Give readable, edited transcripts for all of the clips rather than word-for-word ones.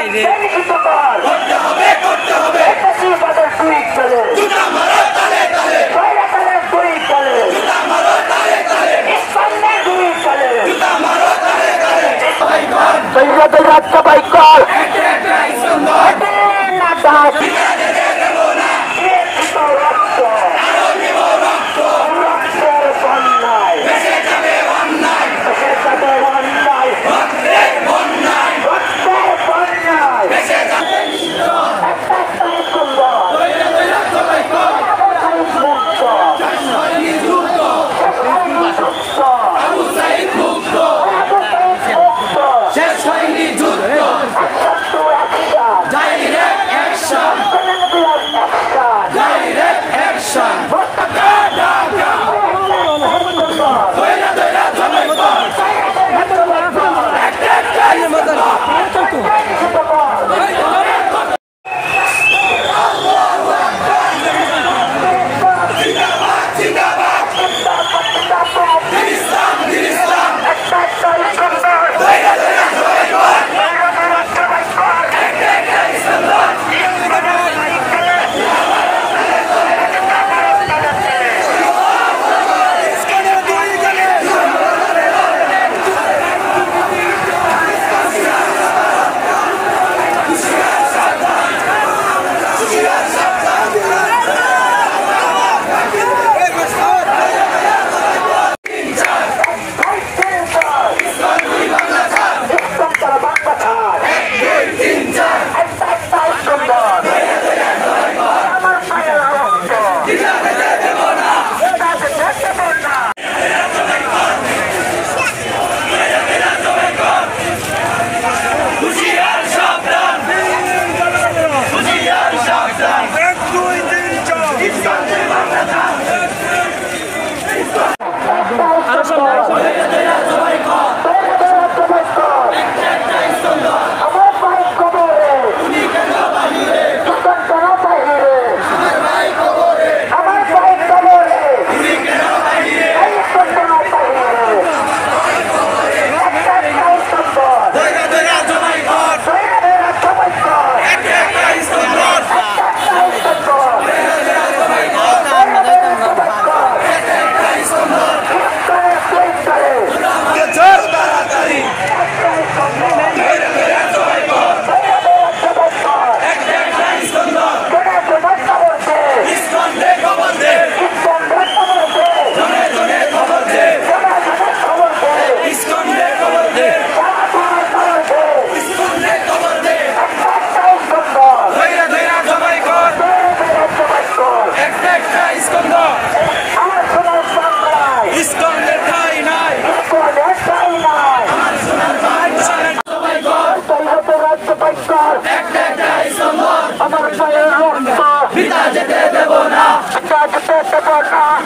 বাইরে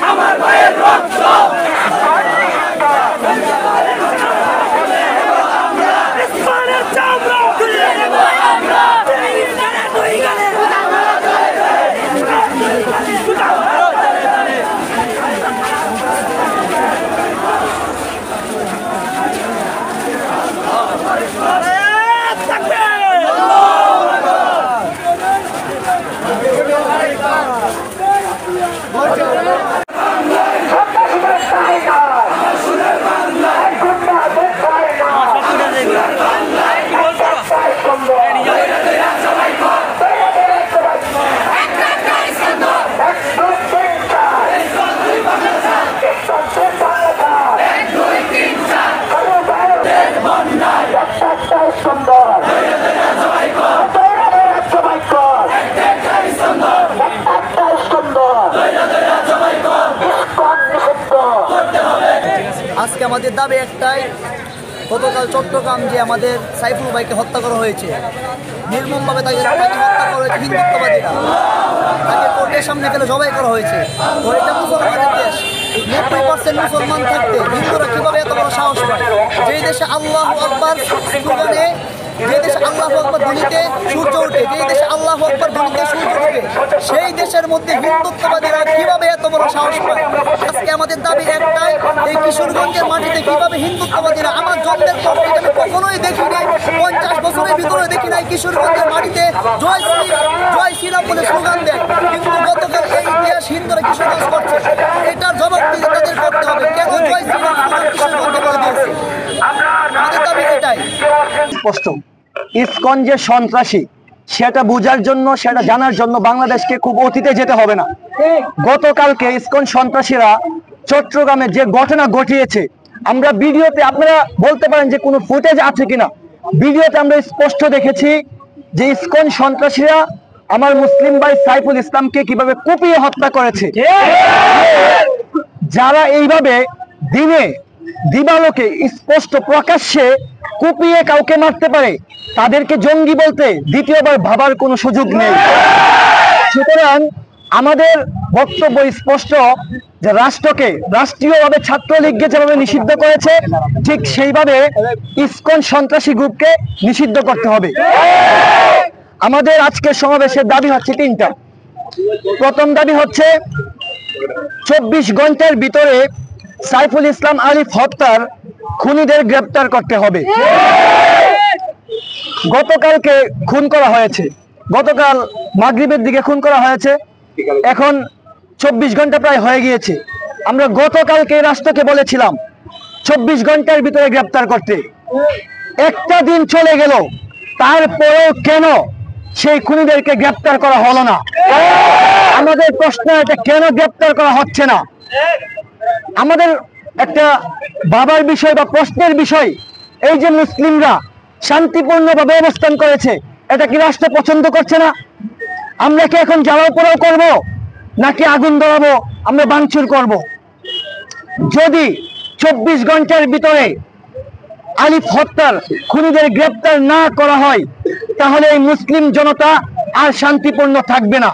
আমার ভাইয়ের রক্ত আজকে আমাদের দাবি একটাই, গতকাল চট্টগ্রাম যে আমাদের সাইফুল ভাইকে হত্যা করা হয়েছে, নির্মমভাবে তাকে হত্যা করা হয়েছে হিন্দুত্ববাদীরা, তাকে কোর্টের সামনে ফেলে জবাই করা হয়েছে। তো এটা মুসলমানের দেশ, 90% মুসলমান থাকতে হিন্দুরা কীভাবে এত বড় সাহস পায়? যেই দেশে আল্লাহু আকবার স্লোগানে যে দেশে আল্লাহু আকবার ধ্বনিতে সূর্য ওঠে, যে দেশে আল্লাহু আকবার ধ্বনিতে সূর্য ওঠে, সেই দেশের মধ্যে হিন্দুত্ববাদীরা কিভাবে এত বড় সাহস পায়? আজকে আমাদের দাবি একটাই, এই কিশোরগঞ্জের মাটিতে কিভাবে হিন্দুত্ববাদীরা, আমার জন্মের পর থেকে আমি কখনোই দেখি নাই, 50 বছরের ভিতরে দেখি নাই কিশোরগঞ্জের মাটিতে জয় শ্রীরাম বলে স্লোগান দেয়, কিন্তু গতকাল এই ইতিহাস হিন্দুরা কিশোরগঞ্জ করছে, এটার জবাব দিয়ে তাদের করতে হবে। কেন জয় শ্রীরাম স্লোগান কিশোরগঞ্জে বলে দিয়েছে? আমাদের দাবি এটাই স্পষ্ট। ইসকন যে সন্ত্রাসী সেটা বোঝার জন্য, সেটা জানার জন্য বাংলাদেশকে খুব অতীতে যেতে হবে না। গতকালকে ইসকন সন্ত্রাসীরা চট্টগ্রামে যে ঘটনা ঘটিয়েছে, আমরা ভিডিওতে, আপনারা বলতে পারেন যে কোনো ফুটেজ আছে কিনা, ভিডিওতে আমরা স্পষ্ট দেখেছি যে ইসকন সন্ত্রাসীরা আমার মুসলিম ভাই সাইফুল ইসলামকে কিভাবে কুপিয়ে হত্যা করেছে। যারা এইভাবে দিনে দিবালোকে স্পষ্ট প্রকাশ্যে কুপিয়ে কাউকে মারতে পারে, তাদেরকে জঙ্গি বলতে দ্বিতীয়বার ভাবার কোনো সুযোগ নেই। সুতরাং আমাদের বক্তব্য স্পষ্ট যে রাষ্ট্রকে, রাষ্ট্রীয়ভাবে ছাত্রলীগকে যেভাবে নিষিদ্ধ করেছে, ঠিক সেইভাবে ইসকন সন্ত্রাসী গ্রুপকে নিষিদ্ধ করতে হবে। আমাদের আজকের সমাবেশের দাবি হচ্ছে তিনটা। প্রথম দাবি হচ্ছে 24 ঘন্টার ভিতরে সাইফুল ইসলাম আলিফ হত্যার খুনিদের গ্রেপ্তার করতে হবে। গতকালকে খুন করা হয়েছে, গতকাল মাগরিবের দিকে খুন করা হয়েছে, এখন 24 ঘন্টা প্রায় হয়ে গিয়েছে। আমরা গতকালকে রাষ্ট্রকে বলেছিলাম 24 ঘন্টার ভিতরে গ্রেপ্তার করতে, একটা দিন চলে গেল, তারপরেও কেন সেই খুনিদেরকে গ্রেপ্তার করা হলো না? আমাদের প্রশ্ন, এটা কেন গ্রেপ্তার করা হচ্ছে না? আমাদের একটা ভাবার বিষয় বা প্রশ্নের বিষয়, এই যে মুসলিমরা শান্তিপূর্ণভাবে অবস্থান করেছে, এটা কি রাষ্ট্র পছন্দ করছে না? আমরা কি এখন জ্বালাও পোড়াও করব, নাকি আগুন ধরাবো, আমরা ভাঙচুর করব? যদি 24 ঘন্টার ভিতরে আলিফ হত্যার খুনিদের গ্রেপ্তার না করা হয়, তাহলে এই মুসলিম জনতা আর শান্তিপূর্ণ থাকবে না।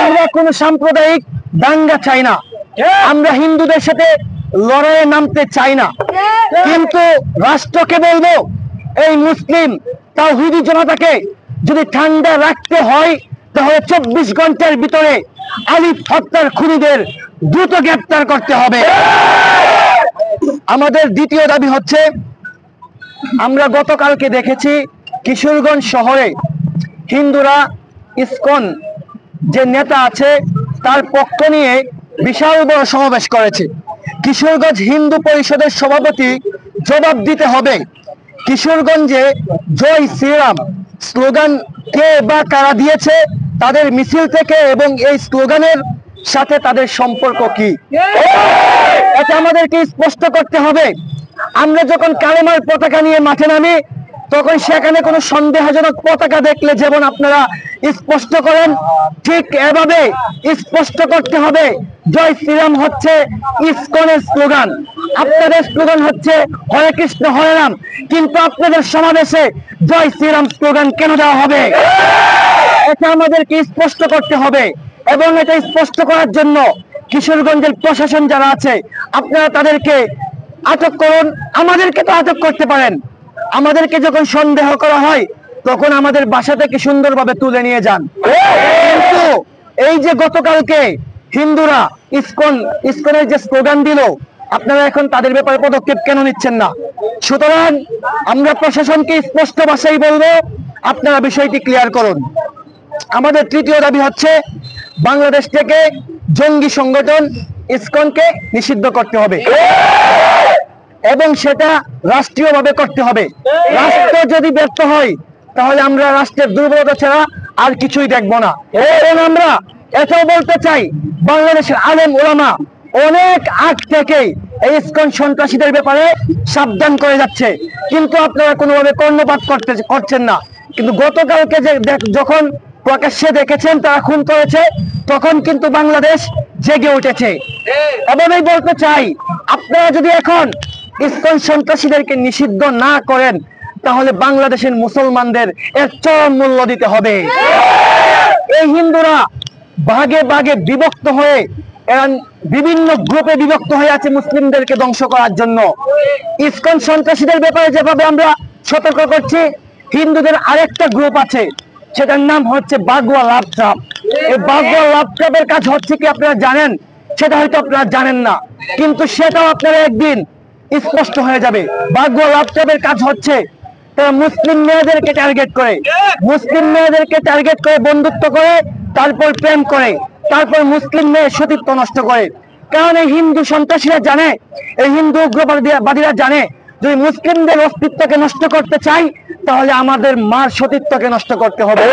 আমরা কোনো সাম্প্রদায়িক দাঙ্গা চাই না, আমরা হিন্দুদের সাথে লড়াইয়ে নামতে চাই না, কিন্তু রাষ্ট্রকে বলবো, এই মুসলিম তাওহীদি জনতাকে যদি ঠান্ডা রাখতে হয়, তাহলে 24 ঘন্টার ভিতরে আলিফ হত্যার খুনিদের দ্রুত গ্রেপ্তার করতে হবে। আমাদের দ্বিতীয় দাবি হচ্ছে, আমরা গতকালকে দেখেছি কিশোরগঞ্জ শহরে হিন্দুরা ইসকন যে নেতা আছে তার পক্ষ নিয়ে বিশাল বড় সমাবেশ করেছে। কিশোরগঞ্জ হিন্দু পরিষদের সভাপতি জবাব দিতে হবে, কিশোরগঞ্জে জয় শ্রীরাম স্লোগান কে বা কারা দিয়েছে, তাদের মিছিল থেকে এবং এই স্লোগানের সাথে তাদের সম্পর্ক কি, এটা আমাদেরকে স্পষ্ট করতে হবে। আমরা যখন কালেমার পতাকা নিয়ে মাঠে নামি, তখন সেখানে কোনো সন্দেহজনক পতাকা দেখলে যেমন আপনারা স্পষ্ট করেন, ঠিক এভাবে স্পষ্ট করতে হবে জয় শ্রীরাম হচ্ছে ইসকনের স্লোগান, আপনাদের স্লোগান হচ্ছে হরে কৃষ্ণ হরে রাম, কিন্তু আপনাদের সমাবেশে জয় শ্রীরাম স্লোগান কেন দেওয়া হবে? এটা আমাদেরকে স্পষ্ট করতে হবে, এবং এটা স্পষ্ট করার জন্য কিশোরগঞ্জের প্রশাসন যারা আছে, আপনারা তাদেরকে আটক করুন। আমাদেরকে তো আটক করতে পারেন, আমাদেরকে যখন সন্দেহ করা হয় তখন আমাদের বাসা থেকে সুন্দরভাবে তুলে নিয়ে যান, কিন্তু এই যে গতকালকে হিন্দুরা ইসকনের যে স্লোগান দিল, আপনারা এখন তাদের ব্যাপারে পদক্ষেপ কেন নিচ্ছেন না? সুতরাং আমরা প্রশাসনকে স্পষ্ট ভাষায় বলবো, আপনারা বিষয়টি ক্লিয়ার করুন। আমাদের তৃতীয় দাবি হচ্ছে, বাংলাদেশ থেকে জঙ্গি সংগঠন ইসকনকে নিষিদ্ধ করতে হবে, এবং সেটা রাষ্ট্রীয়ভাবে করতে হবে। রাষ্ট্র যদি ব্যর্থ হয়, তাহলে আমরা রাষ্ট্রের দুর্বলতা ছাড়া আর কিছুই দেখবো না। এবং আমরা এটাও বলতে চাই, বাংলাদেশের আলেম ওলামা অনেক আগ থেকেই এই ইসকন সন্ত্রাসীদের ব্যাপারে সাবধান করে যাচ্ছে, কিন্তু আপনারা কোনোভাবে কর্ণপাত করছেন না। কিন্তু গতকালকে যখন প্রকাশ্যে দেখেছেন তারা খুন করেছে, তখন কিন্তু বাংলাদেশ জেগে উঠেছে। এভাবেই বলতে চাই, আপনারা যদি এখন ইসকন সন্ত্রাসীদেরকে নিষিদ্ধ না করেন, তাহলে বাংলাদেশের মুসলমানদের এর চরম মূল্য দিতে হবে। এই হিন্দুরা ভাগে ভাগে বিভক্ত হয়ে, এরা বিভিন্ন গ্রুপে বিভক্ত হয়ে আছে মুসলিমদেরকে ধ্বংস করার জন্য। ইসকন সন্ত্রাসীদের ব্যাপারে যেভাবে আমরা সতর্ক করছি, হিন্দুদের আরেকটা গ্রুপ আছে, সেটার নাম হচ্ছে বাগুয়া লাভ ট্রাপ। এই বাগুয়া লাভ ট্রাপের কাজ হচ্ছে কি আপনারা জানেন? সেটা হয়তো আপনারা জানেন না, কিন্তু সেটাও আপনারা একদিন স্পষ্ট হয়ে যাবে। বাগুয়া লাভ ট্রাপের কাজ হচ্ছে তারা মুসলিম মেয়েদেরকে টার্গেট করে, বন্ধুত্ব করে, তারপর প্রেম করে, তারপর মুসলিম মেয়ের সতীত্ব নষ্ট করে। কারণ এই হিন্দু সন্ত্রাসীরা জানে, এই হিন্দু উগ্রবাদীরা জানে, যদি মুসলিমদের অস্তিত্বকে নষ্ট করতে চাই তাহলে আমাদের মার সতীত্বকে নষ্ট করতে হবে।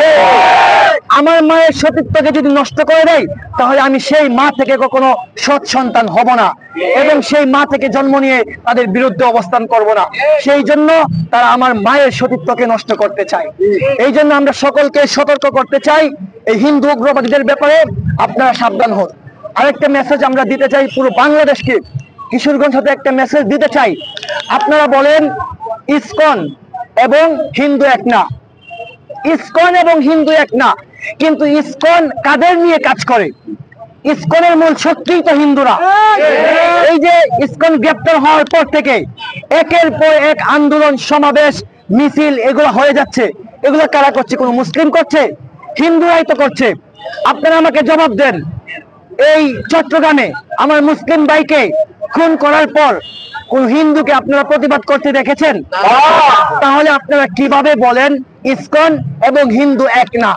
আমার মায়ের সতীত্বকে যদি নষ্ট করে দেয় তাহলে আমি সেই মা থেকে কখনো সৎ সন্তান হব না, এবং সেই মা থেকে জন্ম নিয়ে তাদের বিরুদ্ধে অবস্থান করব না। সেই জন্য তারা আমার মায়ের সতীত্বকে নষ্ট করতে চায়। এই জন্য আমরা সকলকে সতর্ক করতে চাই, এই হিন্দু উগ্রবাদীদের ব্যাপারে আপনারা সাবধান হন। আরেকটা মেসেজ আমরা দিতে চাই পুরো বাংলাদেশকে, কিশোরগঞ্জ হতে একটা মেসেজ দিতে চাই। আপনারা বলেন ইসকন এবং হিন্দু এক না, ইসকন এবং হিন্দু এক না, কিন্তু ইসকন কাদের নিয়ে কাজ করে? ইসকনের মূল শক্তি তো হিন্দুরা। এই যে ইসকন গ্রেপ্তার হওয়ার পর থেকে একের পর এক আন্দোলন, সমাবেশ, মিছিল এগুলো হয়ে যাচ্ছে। এগুলো কারা করছে? কোনো মুসলিম করছে? হিন্দুরাই তো করছে। আপনারা আমাকে জবাব দেন, এই চট্টগ্রামে আমার মুসলিম ভাইকে খুন করার পর কোন হিন্দুকে আপনারা প্রতিবাদ করতে দেখেছেন? তাহলে আপনারা কিভাবে বলেন ইসকন এবং হিন্দু এক না?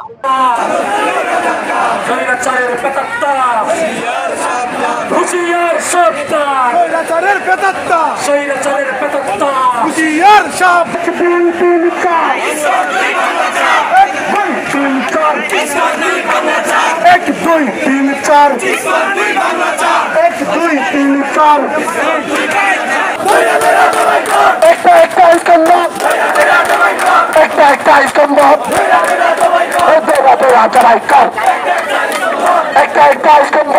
এক দুই তিন চার, এক দুই তিন চার, একটা একটা স্তম্ভ, একটা একটা স্তম্ভ, একটা একটা স্তম্ভ, একটা একটা স্তম্ভ,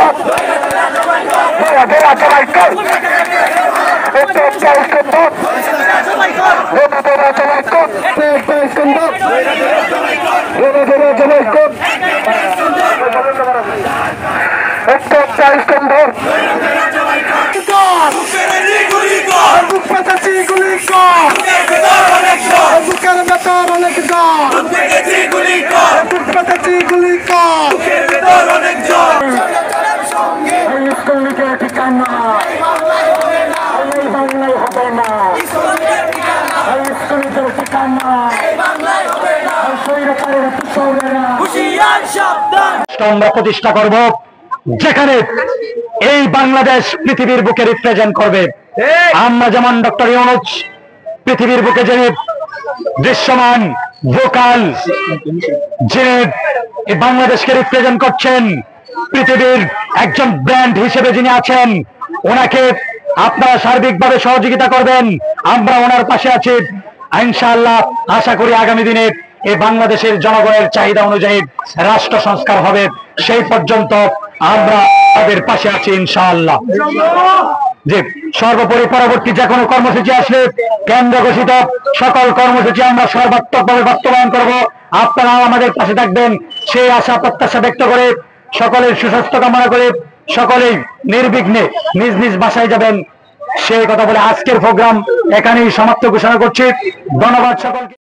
আমরা প্রতিষ্ঠা করব যেখানে এই বাংলাদেশ পৃথিবীর বুকে রিপ্রেজেন্ট করবে। আমরা যেমন ডক্টর ইউনূস পৃথিবীর বুকে যে দৃশ্যমান ভোকাল, যে এই বাংলাদেশকে রিপ্রেজেন্ট করছেন, পৃথিবীর একজন ব্র্যান্ড হিসেবে যিনি আছেন, ওনাকে আপনারা সার্বিকভাবে সহযোগিতা করবেন। আমরা ওনার পাশে আছি ইনশাআল্লাহ। আশা করি আগামী দিনে এই বাংলাদেশের জনগণের চাহিদা অনুযায়ী রাষ্ট্র সংস্কার হবে। সেই পর্যন্ত আমরা তাদের পাশে আছি ইনশাআল্লাহ। যে সর্বোপরি পরবর্তী যে কোনো কর্মসূচি আসলে কেন্দ্র ঘোষিত সকল কর্মসূচি আমরা সর্বাত্মকভাবে বাস্তবায়ন করব। আপনারা আমাদের পাশে থাকবেন সেই আশা প্রত্যাশা ব্যক্ত করে, সকলের সুস্বাস্থ্য কামনা করে সকলেই নির্বিঘ্নে নিজ নিজ বাসায় যাবেন সেই কথা বলে আজকের প্রোগ্রাম এখানেই সমাপ্ত ঘোষণা করছি। ধন্যবাদ সকলকে।